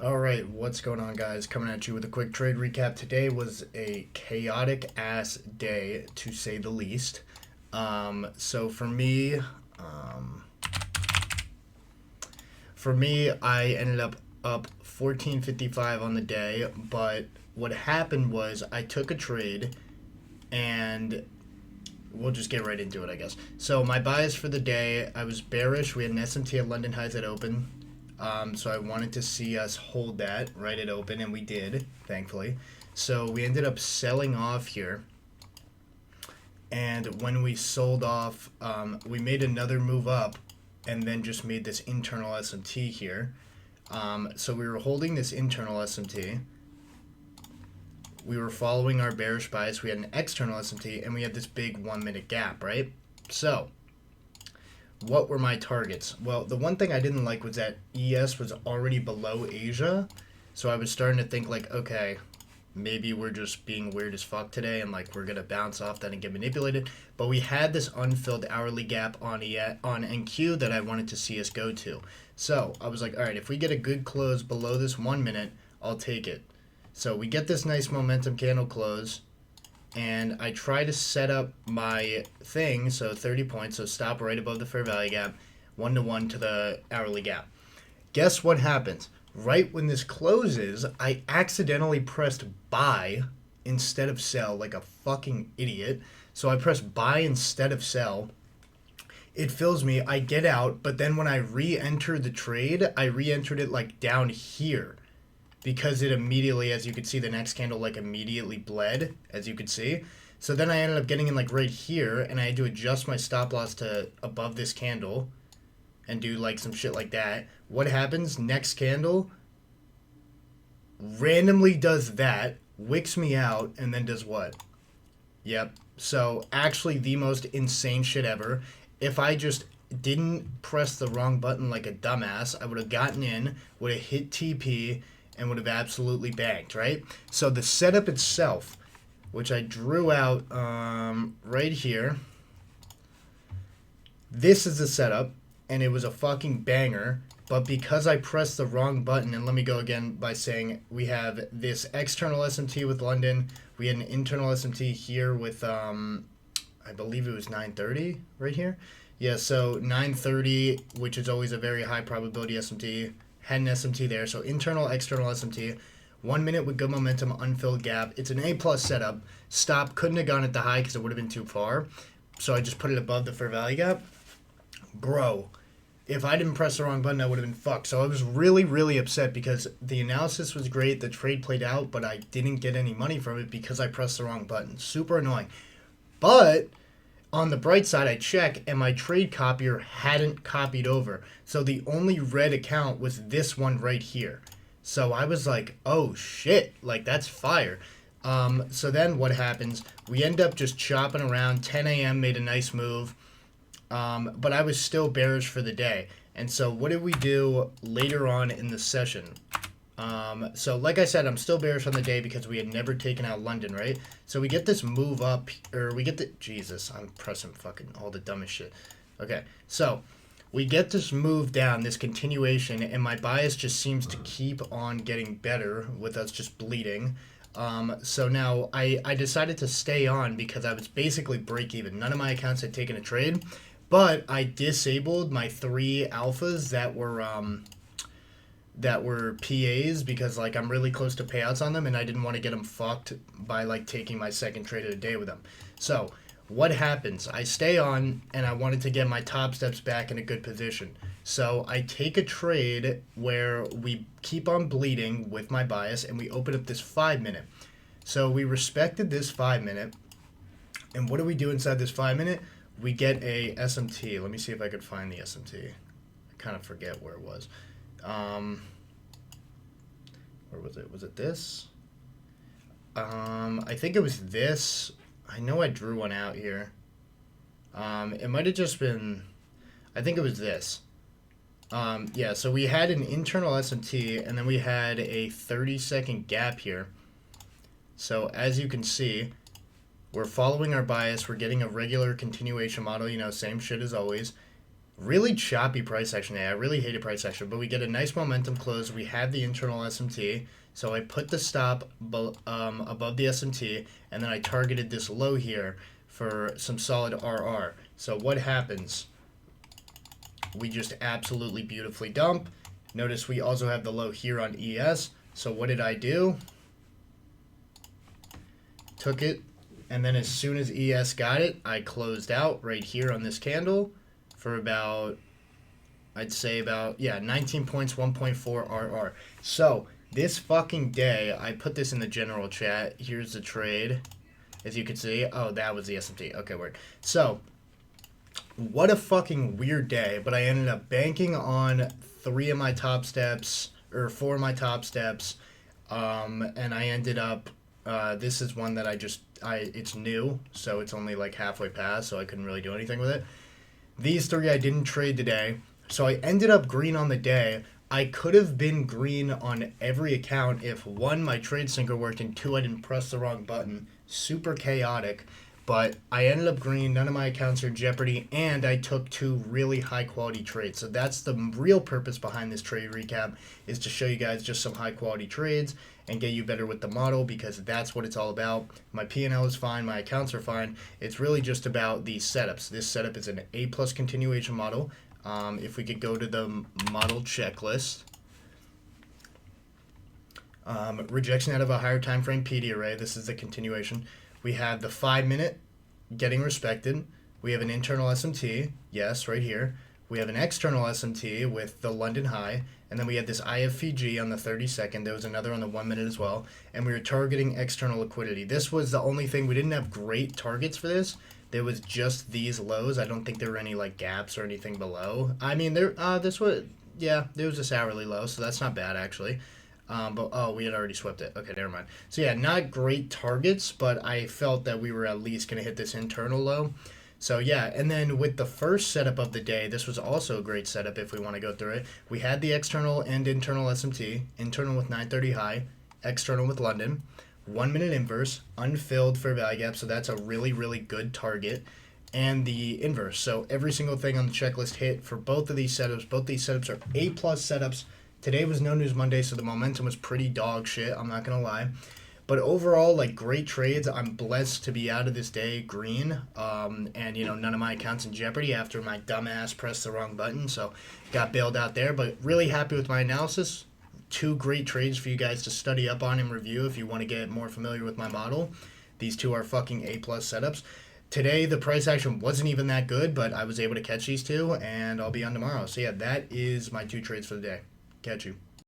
All right, what's going on, guys? Coming at you with a quick trade recap. Today was a chaotic ass day, to say the least. So um, for me, I ended up 14.55 on the day. But what happened was I took a trade, and we'll just get right into it, I guess. So my bias for the day, I was bearish. We had an SMT at London Highs at open. So I wanted to see us hold that right at open, and we did, thankfully. So we ended up selling off here. And when we sold off, we made another move up and then just made this internal SMT here. So we were holding this internal SMT. We were following our bearish bias. We had an external SMT, and we had this big 1 minute gap, right? So what were my targets? Well, the one thing I didn't like was that ES was already below Asia. So I was starting to think like, okay, maybe we're just being weird as fuck today and like we're going to bounce off that and get manipulated. But we had this unfilled hourly gap on NQ that I wanted to see us go to. So I was like, all right, if we get a good close below this 1 minute, I'll take it. So we get this nice momentum candle close, and I try to set up my thing, so 30 points, so stop right above the fair value gap, 1-to-1 to the hourly gap. Guess what happens? Right when this closes, I accidentally pressed buy instead of sell like a fucking idiot. So I press buy instead of sell. It fills me, I get out, but then when I re-enter the trade, I re-entered it like down here, because it immediately, as you could see, the next candle like immediately bled, as you could see. So then I ended up getting in like right here, and I had to adjust my stop loss to above this candle and do like some shit like that. What happens? Next candle randomly does that, wicks me out, and then does what? Yep. So actually the most insane shit ever. If I just didn't press the wrong button like a dumbass, I would have gotten in, would have hit TP, and would have absolutely banked, right? So the setup itself, which I drew out right here, this is the setup, and it was a fucking banger. But because I pressed the wrong button, and let me go again by saying we have this external SMT with London, we had an internal SMT here with, I believe it was 930 right here. Yeah, so 930, which is always a very high probability SMT, had an SMT there. So internal, external SMT. 1 minute with good momentum, unfilled gap. It's an A+ setup. Stop. Couldn't have gone at the high because it would have been too far. So I just put it above the fair value gap. Bro, if I didn't press the wrong button, I would have been fucked. So I was really, really upset because the analysis was great. The trade played out, but I didn't get any money from it because I pressed the wrong button. Super annoying. But on the bright side, I check, and my trade copier hadn't copied over. So the only red account was this one right here. So I was like, oh shit, like that's fire. So then what happens? We end up just chopping around. 10 a.m. made a nice move. But I was still bearish for the day. And so what did we do later on in the session? So like I said, I'm still bearish on the day because we had never taken out London, right? So we get this move up, or we get the, Jesus, I'm pressing fucking all the dumbest shit. Okay, so we get this move down, this continuation, and my bias just seems to keep on getting better with us just bleeding. So now I decided to stay on because I was basically break even. None of my accounts had taken a trade, but I disabled my 3 alphas that were PAs because like I'm really close to payouts on them, and I didn't want to get them fucked by like taking my second trade of the day with them. So what happens? I stay on, and I wanted to get my top steps back in a good position. So I take a trade where we keep on bleeding with my bias, and we open up this 5 minute. So we respected this 5 minute, and what do we do inside this 5 minute? We get a SMT. Let me see if I could find the SMT. I kind of forget where it was. Where was it? Was it this? I think it was this. I know I drew one out here. It might have just been, I think it was this. Yeah, so we had an internal SMT, and then we had a 30-second gap here. So as you can see, we're following our bias. We're getting a regular continuation model, you know, same shit as always. Really choppy price action today. I really hated price action, but we get a nice momentum close. We have the internal SMT, so I put the stop above the SMT, and then I targeted this low here for some solid RR. So what happens? We just absolutely beautifully dump. Notice we also have the low here on ES. So what did I do? Took it, and then as soon as ES got it, I closed out right here on this candle for about, I'd say about, yeah, 19 points, 1.4 RR. So this fucking day, I put this in the general chat. Here's the trade. As you can see, oh, that was the SMT. Okay, word. So what a fucking weird day, but I ended up banking on 3 of my top steps, or 4 of my top steps, and I ended up, this is one that it's new, so it's only like halfway past, so I couldn't really do anything with it. These 3 I didn't trade today, so I ended up green on the day. I could have been green on every account if 1, my trade syncer worked, and 2, I didn't press the wrong button. Super chaotic. But I ended up green, none of my accounts are in jeopardy, and I took 2 really high quality trades. So that's the real purpose behind this trade recap, is to show you guys just some high quality trades and get you better with the model, because that's what it's all about. My P&L is fine, my accounts are fine. It's really just about these setups. This setup is an A+ continuation model. If we could go to the model checklist. Rejection out of a higher time frame PD array. This is the continuation. We have the 5-minute getting respected. We have an internal SMT, yes, right here. We have an external SMT with the London high, and then we had this IFVG on the 30-second. There was another on the 1 minute as well, and we were targeting external liquidity. This was the only thing. We didn't have great targets for this. There was just these lows. I don't think there were any like gaps or anything below. I mean, there was this hourly low, so that's not bad actually. We had already swept it. Okay, never mind. So yeah, not great targets, but I felt that we were at least going to hit this internal low. So yeah, and then with the first setup of the day, this was also a great setup if we want to go through it. We had the external and internal SMT, internal with 930 high, external with London, 1 minute inverse, unfilled for value gap, so that's a really, really good target, and the inverse. So every single thing on the checklist hit for both of these setups. Both these setups are A+ setups. Today was No News Monday, so the momentum was pretty dog shit, I'm not going to lie. But overall, like, great trades. I'm blessed to be out of this day green. And, none of my accounts in jeopardy after my dumbass pressed the wrong button. So, got bailed out there. But really happy with my analysis. 2 great trades for you guys to study up on and review if you want to get more familiar with my model. These 2 are fucking A+ setups. Today, the price action wasn't even that good, but I was able to catch these 2, and I'll be on tomorrow. So, yeah, that is my 2 trades for the day. Catch you.